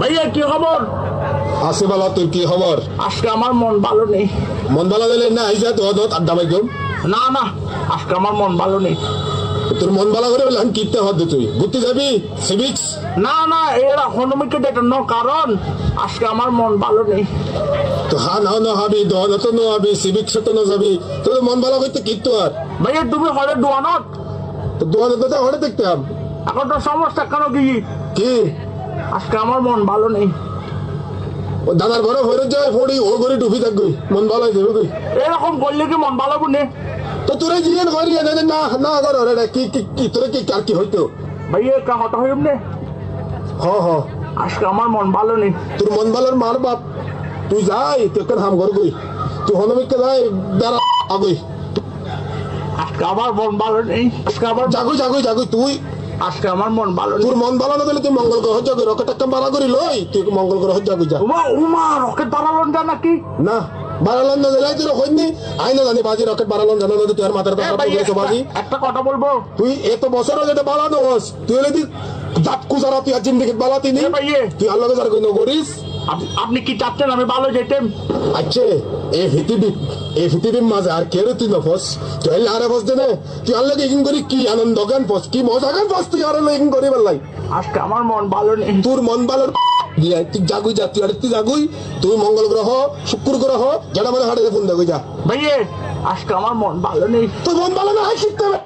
ভাইয়া কি খবর? আছে বালা, তোর কি খবর? আজকে আমার মন ভালো নেই। মন ভালো দিলে না আইসা তো আড্ডা পাইতাম। না না, আজকে আমার মন ভালো নেই। তোর মন ভালো করে বললাম কিনতে হবে, তুই ঘুরতে যাবি সিভিক্স? না না, এরা হনুমিকে দেখানো কারণ আজকে আমার মন ভালো নেই। তো হা না না হাবি দহন তো ন হাবি সিভিক্স তো ন যাবি, তোর মন ভালো করতে কিনতো আর ভাইয়া তুমি হলে দোয়ানত তো দোকানে তো হরে দেখতাম। এখন তো সমস্যা কেন কি? কি আজকে আমার মন ভালো নেই। ও দাদার ঘরে ফেরত যায় ফড়ি ও ঘরে ডুবি থাকবি, মন ভালো হয়ে যাবে কই? এরকম করলে কি মন ভালো বুনে? তো তোরা জিজ্ঞেস করি না না না কর রে, কি কি কি তোরা কি আর কি হইতো? ভাইয়া একটা হতা হইম নে। হ হ, আজকে আমার মন ভালো নেই। তোর মন ভালোর মার বাপ, তুই যাই তুই কেন হাম ঘর গই, তুই হনমিককে যাই দাঁড়া আগই। আজকে আমার মন ভালো নেই। আজকে আমার জাগুই জাগুই জাগুই তুই। আজকে আমার মন ভালো নেই। তোর মন ভালো না দিলে তুই মঙ্গল গ্রহ যাবি, রকেট একটা বাড়া করি লই তুই মঙ্গল গ্রহ যাবি যা। উমা উমা রকেট বাড়ালন যা নাকি? না বাড়ালন না দিলে তুই হইনি আইনা জানি বাজি রকেট বাড়ালন জানা না তুই আর মাথার কথা বলছো বাজি। একটা কথা বলবো, তুই এত বছর যেটা বাড়ানো হস তুই হলে দাঁত কুচারা তুই আর জিন্দিগি বালাতি নি তুই আল্লাহ যার কই নগরিস। আপনি কি চাচ্ছেন আমি ভালো যেতেম? আচ্ছা এই পৃথিবীর মাঝে আর কেউ তুই নফস, তুই হলে আরে ফস দে তুই আল্লাহ ইগিং করি কি আনন্দ গান ফস কি মজা গান ফস তুই আর ইগিং করি বললাই। আজকে আমার মন ভালো নেই। তোর মন ভালো দিয়া তুই জাগুই যা, তুই আর তুই জাগুই তুই মঙ্গল গ্রহ শুক্র গ্রহ যেটা মানে হাটে ফোন দেখো যা। ভাইয়ে আজকে আমার মন ভালো নেই। তোর মন ভালো না হয় শিখতে হবে।